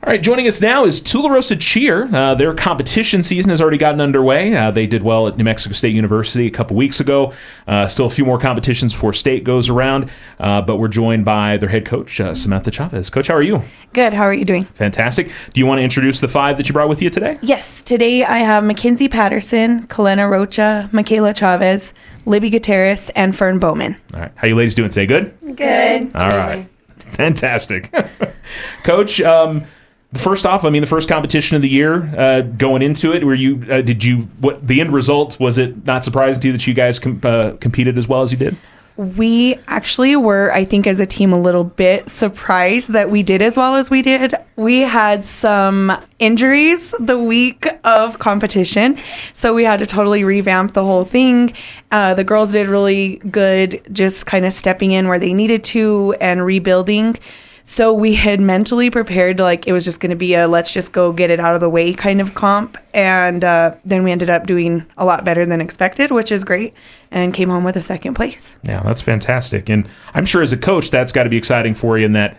All right, joining us now is Tularosa Cheer. Their competition season has already gotten underway. They did well at New Mexico State University a couple weeks ago. Still a few more competitions before state goes around, but we're joined by their head coach, Samantha Chavez. Coach, how are you? Good. How are you doing? Fantastic. Do you want to introduce the 5 that you brought with you today? Yes. Today I have Mackenzie Patterson, Kelena Rocha, Makayla Chavez, Libby Gutierrez, and Fern Bowman. All right. How you ladies doing today? Good? Good. All right. Fantastic. Coach, first off, the first competition of the year, going into it, what the end result, was it not surprising to you that you guys competed as well as you did? We actually were, I think, as a team, a little bit surprised that we did as well as we did. We had some injuries the week of competition, so we had to totally revamp the whole thing. The girls did really good, just kind of stepping in where they needed to and rebuilding. So we had mentally prepared, like it was just going to be a let's just go get it out of the way kind of comp. And then we ended up doing a lot better than expected, which is great, and came home with a second place. Yeah, that's fantastic. And I'm sure as a coach, that's got to be exciting for you in that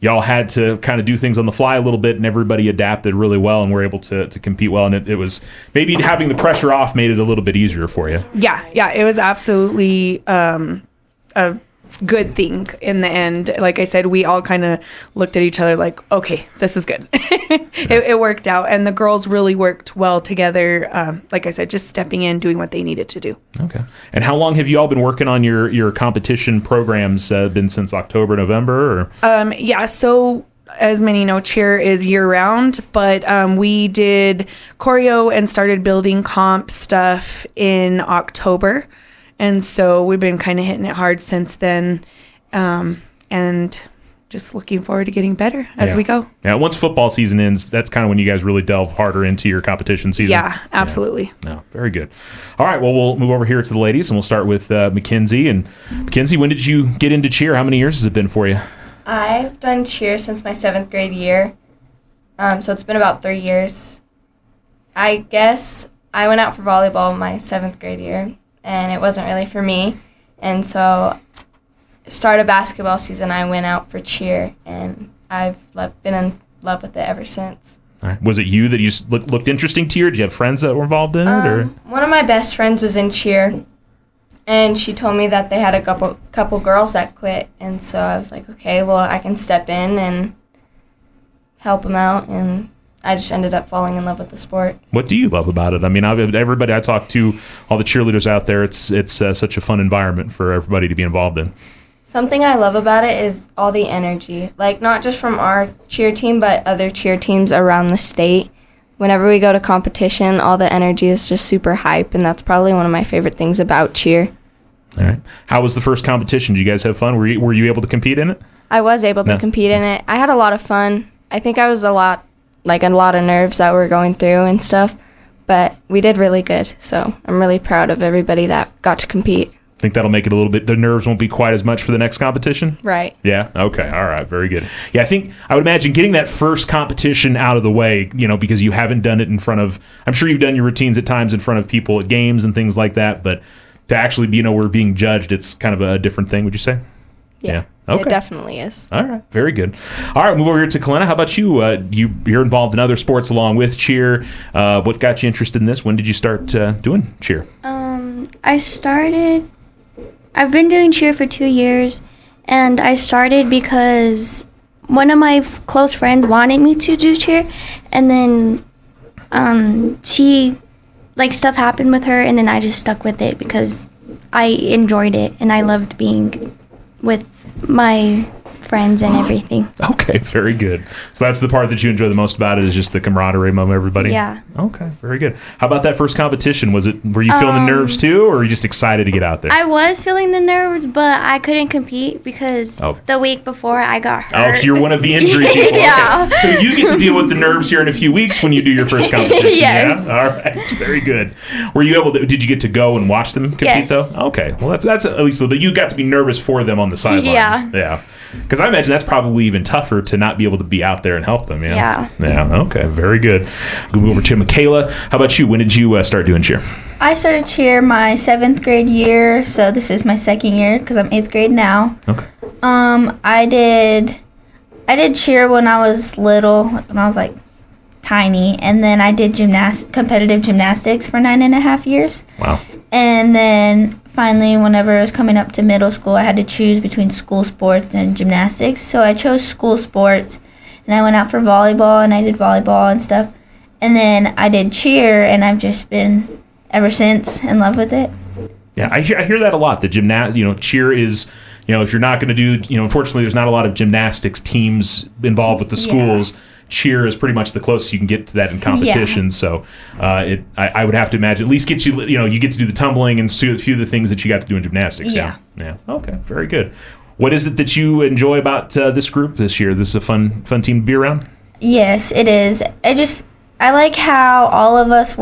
y'all had to kind of do things on the fly a little bit, and everybody adapted really well and were able to compete well. And it was maybe having the pressure off made it a little bit easier for you. Yeah, it was absolutely a good thing in the end. Like I said, we all kind of looked at each other like, okay, this is good. It worked out, and the girls really worked well together. Like I said, just stepping in, doing what they needed to do. Okay. And how long have you all been working on your competition programs? Been since October, November? Or? Yeah, so as many know, cheer is year-round, but we did choreo and started building comp stuff in October. And so we've been kind of hitting it hard since then, and just looking forward to getting better as we go. Yeah, once football season ends, that's kind of when you guys really delve harder into your competition season. Yeah, absolutely. Yeah. No, very good. All right, well, we'll move over here to the ladies, and we'll start with Mackenzie. And Mackenzie, when did you get into cheer? How many years has it been for you? I've done cheer since my 7th grade year, so it's been about 3 years. I guess I went out for volleyball my 7th grade year, and it wasn't really for me. And so start of basketball season, I went out for cheer, and I've been in love with it ever since. All right. Was it you that you looked interesting to you, or did you have friends that were involved in it? Or? One of my best friends was in cheer, and she told me that they had a couple girls that quit. And so I was like, okay, well, I can step in and help them out, and I just ended up falling in love with the sport. What do you love about it? Everybody I talk to, all the cheerleaders out there, it's such a fun environment for everybody to be involved in. Something I love about it is all the energy, like not just from our cheer team, but other cheer teams around the state. Whenever we go to competition, all the energy is just super hype, and that's probably one of my favorite things about cheer. All right. How was the first competition? Did you guys have fun? Were you able to compete in it? I was able to compete in it. I had a lot of fun. I think I was a lot of nerves that we're going through and stuff, but we did really good. So I'm really proud of everybody that got to compete. Think that'll make it a little bit, the nerves won't be quite as much for the next competition? Right. Yeah? Okay. All right. Very good. Yeah, I would imagine getting that first competition out of the way, because you haven't done it in front of, I'm sure you've done your routines at times in front of people at games and things like that, but to actually be, we're being judged, it's kind of a different thing, would you say? Yeah. Okay. It definitely is. All right. Very good. All right. Move over here to Kelena. How about you? You're involved in other sports along with cheer. What got you interested in this? When did you start doing cheer? I've been doing cheer for 2 years, and I started because one of my close friends wanted me to do cheer, and then she, stuff happened with her, and then I just stuck with it because I enjoyed it, and I loved being with my friends and everything. Okay, very good. So that's the part that you enjoy the most about it, is just the camaraderie among everybody? Yeah. Okay, very good. How about that first competition? Were you feeling the nerves too, or were you just excited to get out there? I was feeling the nerves, but I couldn't compete because the week before I got hurt. Oh, so you're one of the injury people. Yeah. Okay. So you get to deal with the nerves here in a few weeks when you do your first competition. Yes. Yeah? All right, very good. Did you get to go and watch them compete though? Okay, well that's at least a little bit. You got to be nervous for them on the sidelines. Yeah. Because I imagine that's probably even tougher to not be able to be out there and help them. Yeah. Okay. Very good. We'll move over to Makayla. How about you? When did you start doing cheer? I started cheer my 7th grade year, so this is my 2nd year because I'm 8th grade now. Okay. I did I did cheer when I was little, when I was like tiny, and then I did competitive gymnastics for 9.5 years. Wow. And then finally, whenever it was coming up to middle school, I had to choose between school sports and gymnastics. So I chose school sports, and I went out for volleyball, and I did volleyball and stuff. And then I did cheer, and I've just been ever since in love with it. Yeah, I hear that a lot. The cheer is, if you're not going to do, unfortunately, there's not a lot of gymnastics teams involved with the schools. Yeah. Cheer is pretty much the closest you can get to that in competition. Yeah. So I would have to imagine at least get you get to do the tumbling and a few of the things that you got to do in gymnastics. Yeah. Okay, very good. What is it that you enjoy about this group this year? This is a fun team to be around? Yes, it is. I like how all of us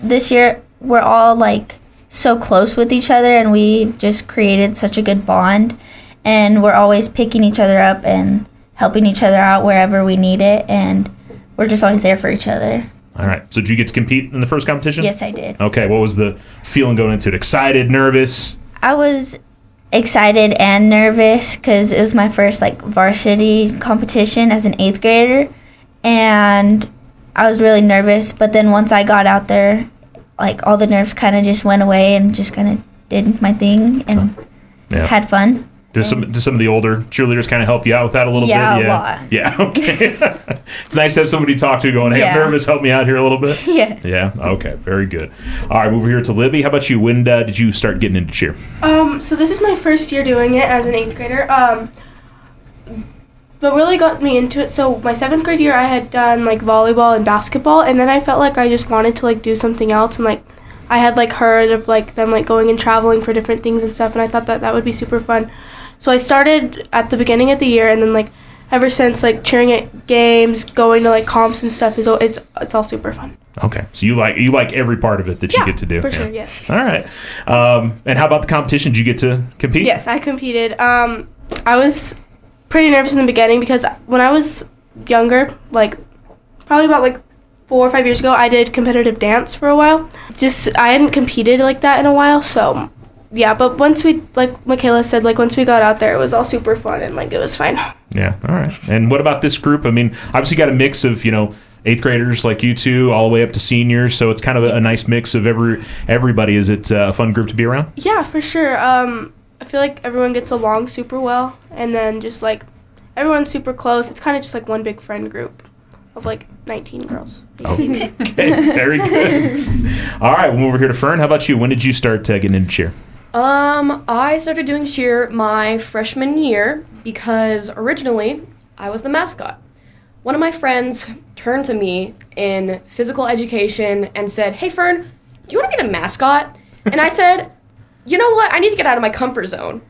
this year, we're all like so close with each other, and we've just created such a good bond, and we're always picking each other up and helping each other out wherever we need it, and we're just always there for each other. All right. So did you get to compete in the first competition? Yes, I did. Okay. What was the feeling going into it? Excited, nervous? I was excited and nervous because it was my first varsity competition as an 8th grader, and I was really nervous. But then once I got out there, all the nerves kind of just went away and just kind of did my thing and had fun. Do some of the older cheerleaders kind of help you out with that a little bit? Yeah, a lot. Yeah, okay. It's nice to have somebody to talk to going, hey, I'm nervous, help me out here a little bit. Yeah. Yeah, okay, very good. All right, move over here to Libby. How about you? When did you start getting into cheer? So this is my first year doing it as an 8th grader. But really got me into it. So my 7th grade year, I had done volleyball and basketball, and then I felt like I just wanted to do something else, and I had heard of them going and traveling for different things and stuff, and I thought that would be super fun. So I started at the beginning of the year, and then ever since cheering at games, going to comps and stuff it's all super fun. Okay, so you like every part of it that you get to do. For sure, yes. All right, and how about the competition? Did you get to compete? Yes, I competed. I was pretty nervous in the beginning because when I was younger, probably about 4 or 5 years ago, I did competitive dance for a while. I hadn't competed like that in a while, so. Yeah, but once we, Makayla said, once we got out there, it was all super fun and, it was fine. Yeah, all right. And what about this group? I mean, obviously got a mix of, 8th graders like you two all the way up to seniors, so it's kind of a nice mix of everybody. Is it a fun group to be around? Yeah, for sure. I feel like everyone gets along super well, and then just, everyone's super close. It's kind of just, one big friend group of, 19 girls. Okay, very good. All right, we'll move over here to Fern. How about you? When did you start getting into cheer? I started doing cheer my freshman year because originally I was the mascot. One of my friends turned to me in physical education and said, "Hey Fern, do you want to be the mascot?" And I said, "You know what? I need to get out of my comfort zone."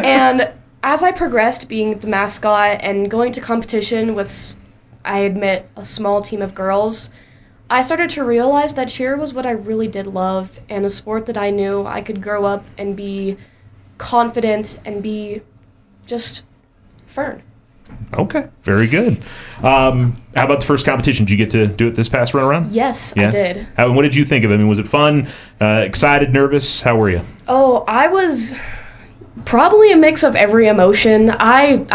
And as I progressed being the mascot and going to competition with, I admit, a small team of girls, I started to realize that cheer was what I really did love and a sport that I knew I could grow up and be confident and be just Fern. Okay, very good. How about the first competition? Did you get to do it this past run around? Yes, I did. What did you think of it? I mean, was it fun, excited, nervous? How were you? Oh, I was probably a mix of every emotion. I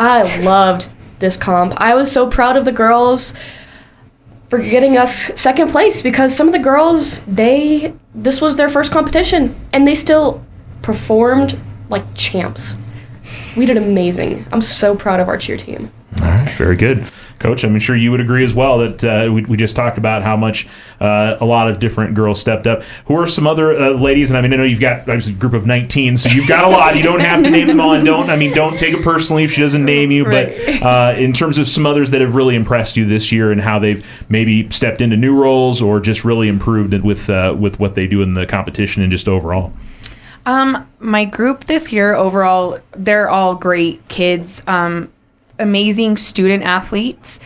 loved this comp. I was so proud of the girls for getting us second place because some of the girls, this was their first competition and they still performed like champs. We did amazing. I'm so proud of our cheer team. All right, very good. Coach, I'm sure you would agree as well that we just talked about how much a lot of different girls stepped up. Who are some other ladies? And I know you've got obviously a group of 19, so you've got a lot. You don't have to name them all, and don't take it personally if she doesn't name you. Right. But in terms of some others that have really impressed you this year and how they've maybe stepped into new roles or just really improved with what they do in the competition and just overall. My group this year overall, they're all great kids. Amazing student athletes,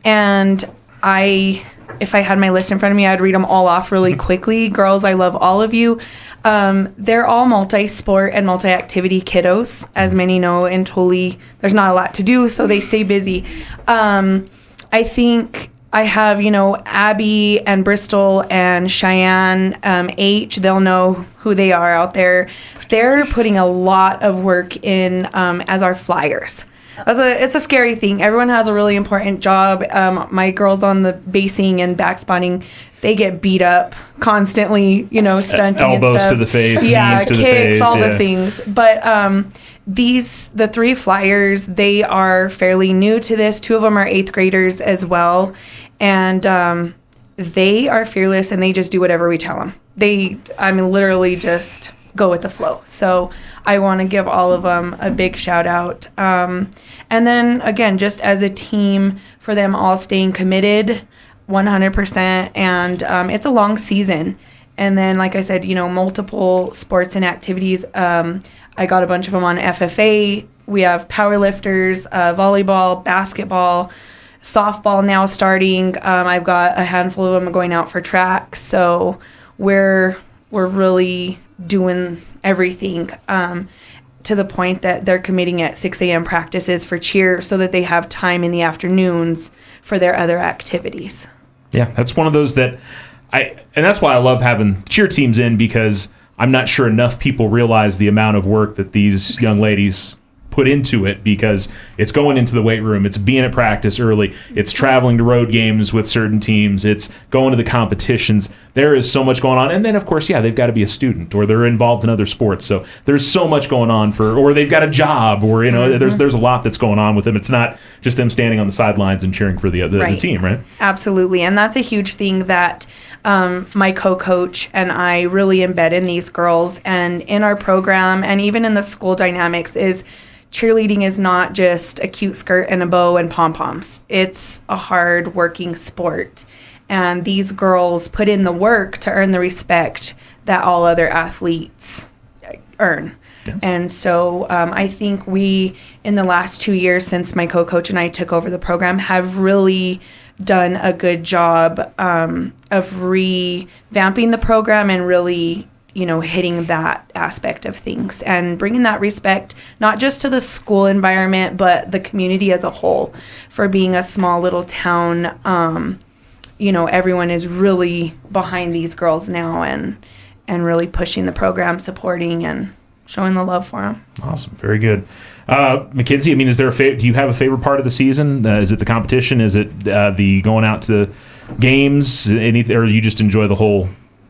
and if I had my list in front of me, I'd read them all off really quickly. Girls, I love all of you. They're all multi-sport and multi-activity kiddos. As many know, in Tully, there's not a lot to do, so they stay busy. I think I have, Abby and Bristol and Cheyenne H. They'll know who they are out there. They're putting a lot of work in as our flyers. it's a scary thing. Everyone has a really important job. My girls on the basing and back spotting, they get beat up constantly, stunting elbows and stuff. to the face, yeah, knees to the kicks, face, all yeah. the things. But the 3 flyers, they are fairly new to this. 2 of them are 8th graders as well, and they are fearless and they just do whatever we tell them. Literally just go with the flow. So I want to give all of them a big shout out. And then again, just as a team, for them all staying committed 100%. And it's a long season. And then, like I said, multiple sports and activities. I got a bunch of them on FFA. We have powerlifters, volleyball, basketball, softball now starting. I've got a handful of them going out for track. So we're really doing everything to the point that they're committing at 6 a.m. practices for cheer so that they have time in the afternoons for their other activities. Yeah, that's one of those and that's why I love having cheer teams in, because I'm not sure enough people realize the amount of work that these young ladies put into it, because it's going into the weight room, it's being at practice early, it's traveling to road games with certain teams, it's going to the competitions. There is so much going on. And then, of course, they've got to be a student, or they're involved in other sports. So there's so much going on or they've got a job, or, there's a lot that's going on with them. It's not just them standing on the sidelines and cheering for the team, right? Absolutely. And that's a huge thing that my co-coach and I really embed in these girls and in our program, and even in the school dynamics, is cheerleading is not just a cute skirt and a bow and pom-poms. It's a hard working sport. And these girls put in the work to earn the respect that all other athletes earn. Yeah. And so I think we, in the last 2 years since my co-coach and I took over the program, have really done a good job of revamping the program and really hitting that aspect of things and bringing that respect, not just to the school environment, but the community as a whole. For being a small little town, everyone is really behind these girls now and really pushing the program, supporting and showing the love for them. Awesome. Very good. Mackenzie, is there do you have a favorite part of the season? Is it the competition? Is it the going out to games? Anything, or you just enjoy the whole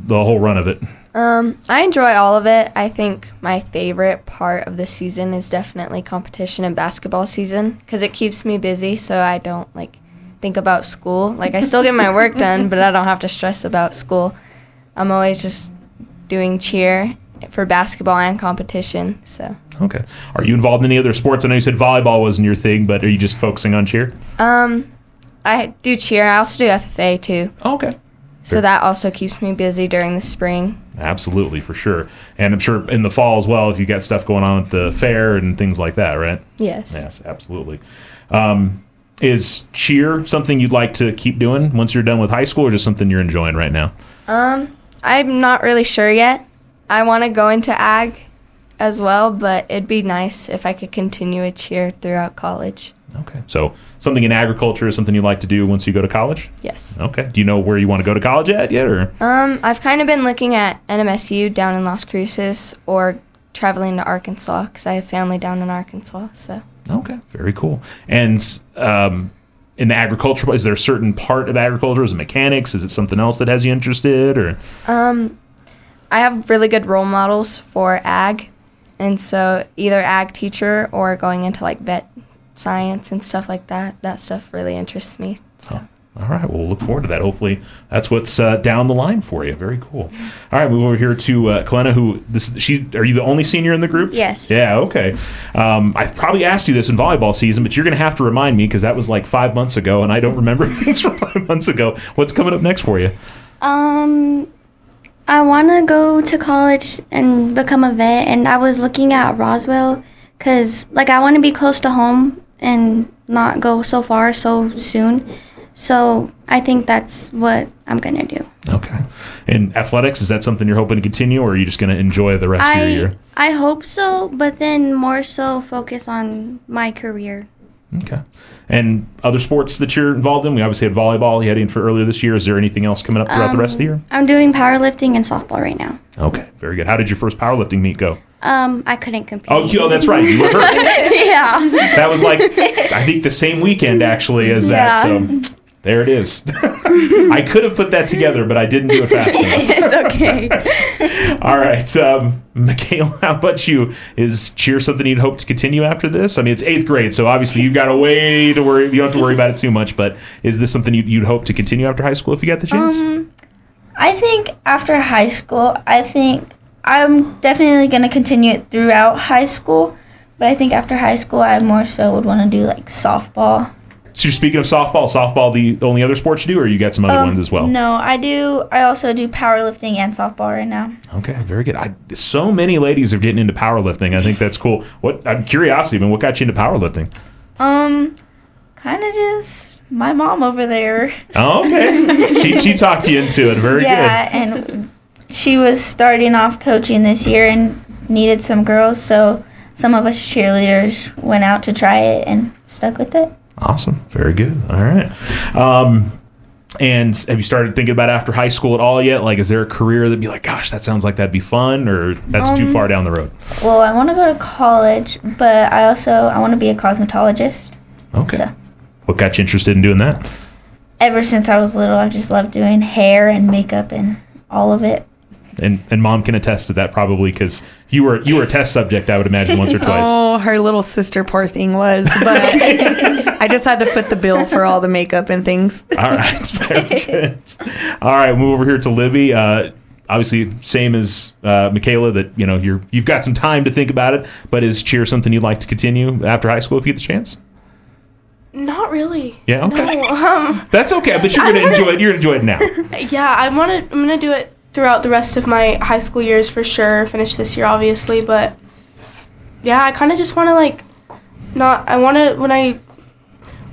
run of it? I enjoy all of it. I think my favorite part of the season is definitely competition and basketball season, because it keeps me busy, so I don't think about school. I still get my work done, but I don't have to stress about school. I'm always just doing cheer for basketball and competition. So. Okay. Are you involved in any other sports? I know you said volleyball wasn't your thing, but are you just focusing on cheer? I do cheer. I also do FFA too. Oh, okay. So that also keeps me busy during the spring. Absolutely, for sure. And I'm sure in the fall as well, if you got stuff going on at the fair and things like that, right? Yes. Yes, absolutely. Is cheer something you'd like to keep doing once you're done with high school, or just something you're enjoying right now? I'm not really sure yet. I want to go into ag as well, but it'd be nice if I could continue a cheer throughout college. Okay. So something in agriculture is something you'd like to do once you go to college? Yes. Okay. Do you know where you want to go to college at yet? Or? I've kind of been looking at NMSU down in Las Cruces, or traveling to Arkansas, because I have family down in Arkansas. So. Okay. Very cool. And in the agriculture, is there a certain part of agriculture? Is it mechanics? Is it something else that has you interested? Or? I have really good role models for ag, and so either ag teacher or going into vet science and stuff like that. That stuff really interests me. So. All right. Well, we'll look forward to that. Hopefully that's what's down the line for you. Very cool. All right. Move over here to Kelena, are you the only senior in the group? Yes. Yeah. Okay. I probably asked you this in volleyball season, but you're going to have to remind me, because that was 5 months ago and I don't remember things from 5 months ago. What's coming up next for you? I want to go to college and become a vet, and I was looking at Roswell because I want to be close to home and not go so far so soon. So I think that's what I'm going to do. Okay. And athletics, is that something you're hoping to continue, or are you just going to enjoy the rest of your year? I hope so, but then more so focus on my career. Okay. And other sports that you're involved in? We obviously had volleyball you had in for earlier this year. Is there anything else coming up throughout the rest of the year? I'm doing powerlifting and softball right now. Okay. Very good. How did your first powerlifting meet go? I couldn't compete. Oh, that's right. You were hurt. Yeah. That was like, I think the same weekend actually as that. So there it is. I could have put that together, but I didn't do it fast enough. It's okay. All right. Makayla, how about you? Is cheer something you'd hope to continue after this? I mean, it's 8th grade, so obviously you've got a way to worry. You don't have to worry about it too much, but is this something you'd hope to continue after high school if you got the chance? I think after high school, I'm definitely going to continue it throughout high school, but I think after high school, I more so would want to do like softball. So you're speaking of softball the only other sports you do, or you got some other ones as well? No, I also do powerlifting and softball right now. Okay, very good. So many ladies are getting into powerlifting. I think that's cool. I'm curious, even what got you into powerlifting? Kind of just my mom over there. Oh, okay. she talked you into it. Very good. Yeah, and she was starting off coaching this year and needed some girls, so some of us cheerleaders went out to try it and stuck with it. Awesome. Very good. All right. And have you started thinking about after high school at all yet? Like, is there a career that'd be like, gosh, that sounds like that'd be fun, or that's too far down the road? Well, I want to go to college, but I want to be a cosmetologist. Okay. So, what got you interested in doing that? ever since I was little, I've just loved doing hair and makeup and all of it. And mom can attest to that probably because you were a test subject, I would imagine, once or twice. Oh, her little sister, poor thing, was. But I just had to foot the bill for all the makeup and things. All right, very good. All right, move over here to Libby. Obviously, same as Makayla, that you've got some time to think about it. But is cheer something you'd like to continue after high school if you get the chance? Not really. Yeah, okay. No, that's okay, but you're gonna enjoy it. You're gonna enjoy it now. Yeah, I'm gonna do it throughout the rest of my high school years for sure. Finish this year, obviously, but yeah, I kind of just want to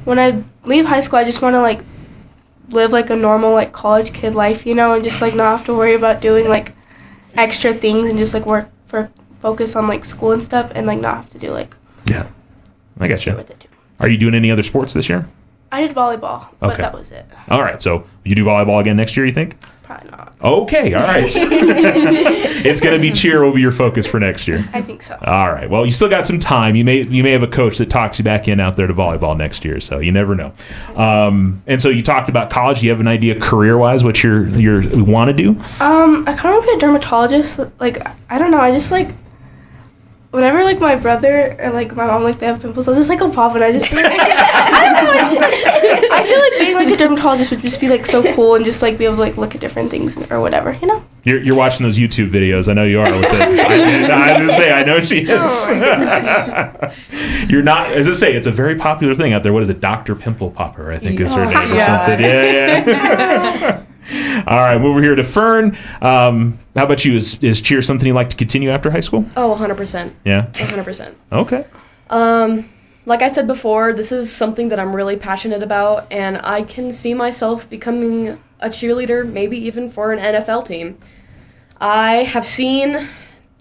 when I leave high school, I just want to live a normal college kid life, and just not have to worry about doing extra things and just focus on school and stuff and not have to do Yeah, I got you. with it too. Are you doing any other sports this year? I did volleyball, but Okay. that was it. All right, so you do volleyball again next year, you think? Probably not. Okay, all right. It's going to be cheer will be your focus for next year. I think so. All right. Well, you still got some time. You may have a coach that talks you back in out there to volleyball next year, so you never know. And so you talked about college. Do you have an idea career-wise what you want to do? I kind of want to be a dermatologist. I don't know. I just whenever my brother or my mom they have pimples, I'll just go pop and I just I don't know. I feel being a dermatologist would just be so cool and just be able to look at different things or whatever, You're watching those YouTube videos. I know you are with it. I was going to say, I know she is. Oh, You're not, as I say, it's a very popular thing out there. What is it? Dr. Pimple Popper, I think is her name or Yeah. something. Yeah. All right, move over here to Fern. How about you? Is cheer something you'd like to continue after high school? Oh, 100%. Yeah. 100%. Okay. Like I said before, this is something that I'm really passionate about, and I can see myself becoming a cheerleader, maybe even for an NFL team. I have seen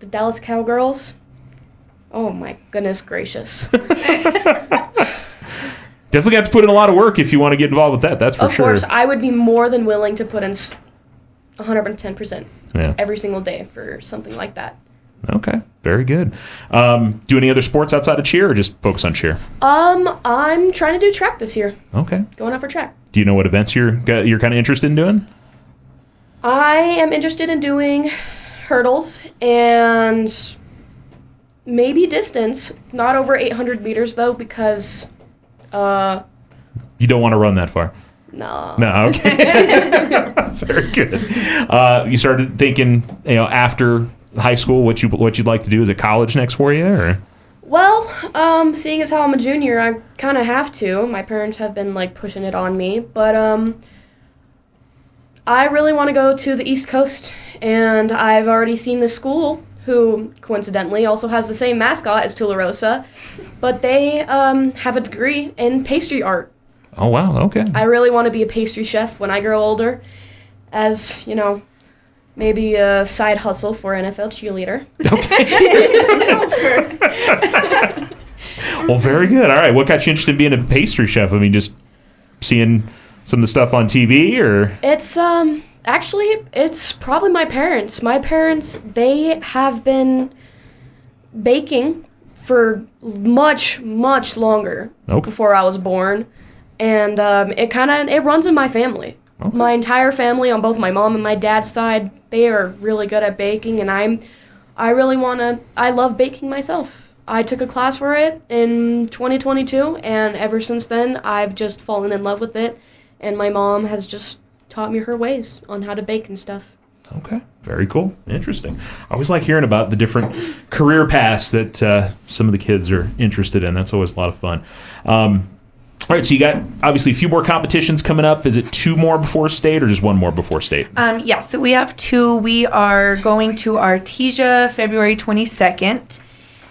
the Dallas Cowgirls. Oh my goodness gracious. Definitely got to put in a lot of work if you want to get involved with that. That's for sure. Of course, I would be more than willing to put in 110% Yeah. every single day for something like that. Okay. Very good. Do any other sports outside of cheer or just focus on cheer? I'm trying to do track this year. Okay. Going out for track. Do you know what events you're kind of interested in doing? I am interested in doing hurdles and maybe distance. Not over 800 meters, though, because, You don't want to run that far. no. No, okay. Very good. You started thinking, after high school, what you'd like to do? Is it college next for you, or? Well, seeing as how I'm a junior, I kind of have to. My parents have been, pushing it on me. But, I really want to go to the East Coast, and I've already seen the school, who coincidentally also has the same mascot as Tularosa, but they have a degree in pastry art. Oh wow, okay. I really want to be a pastry chef when I grow older, as, maybe a side hustle for NFL cheerleader. Well, very good. All right, what got you interested in being a pastry chef? I mean, just seeing some of the stuff on TV, or? It's actually it's probably my parents. My parents, they have been baking for much, much longer before I was born. And it runs in my family. Okay. My entire family on both my mom and my dad's side, they are really good at baking, and I love baking myself. I took a class for it in 2022, and ever since then, I've just fallen in love with it, and my mom has just taught me her ways on how to bake and stuff. Okay, very cool. Interesting. I always like hearing about the different career paths that some of the kids are interested in. That's always a lot of fun. All right, so you got obviously a few more competitions coming up. Is it 2 more before state or just 1 more before state? Yeah, so we have 2. We are going to Artesia February 22nd,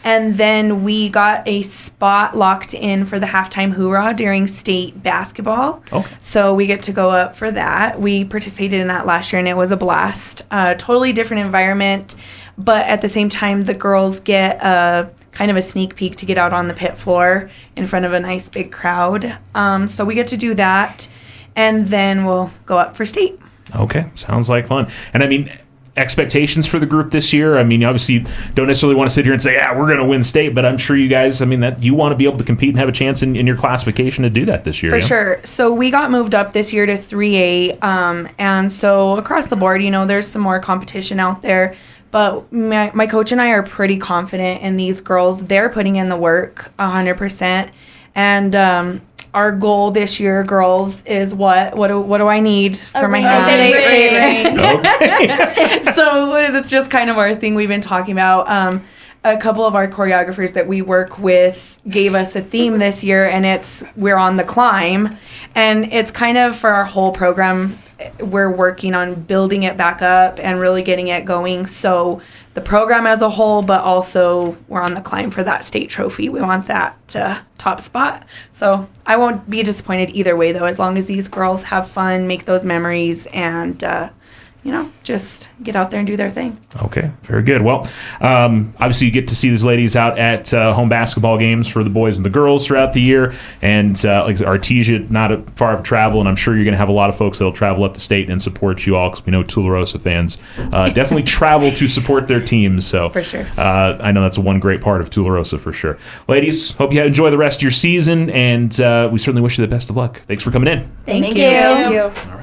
and then we got a spot locked in for the halftime hoorah during state basketball. Okay. So we get to go up for that. We participated in that last year, and it was a blast. Totally different environment, but at the same time, the girls get kind of a sneak peek to get out on the pit floor in front of a nice big crowd. So we get to do that, and then we'll go up for state. Okay, sounds like fun. And I mean, expectations for the group this year? I mean, obviously you don't necessarily want to sit here and say, yeah, we're going to win state, but I'm sure you guys, I mean, that you want to be able to compete and have a chance in your classification to do that this year. For sure. So we got moved up this year to 3A, and so across the board, there's some more competition out there. But my coach and I are pretty confident in these girls. They're putting in the work 100%. And our goal this year, girls, is what do I need for my state rank? Okay. So it's just kind of our thing we've been talking about. A couple of our choreographers that we work with gave us a theme this year, and it's We're on the Climb. And it's kind of for our whole program, we're working on building it back up and really getting it going. So the program as a whole, but also we're on the climb for that state trophy. We want that top spot. So I won't be disappointed either way, though, as long as these girls have fun, make those memories, and just get out there and do their thing. Okay, very good. Well, obviously you get to see these ladies out at home basketball games for the boys and the girls throughout the year. And like I said, Artesia, not far of travel, and I'm sure you're going to have a lot of folks that will travel up to state and support you all, because we know Tularosa fans definitely travel to support their teams. So for sure. I know that's one great part of Tularosa for sure. Ladies, hope you enjoy the rest of your season, and we certainly wish you the best of luck. Thanks for coming in. Thank you. Thank you. All right.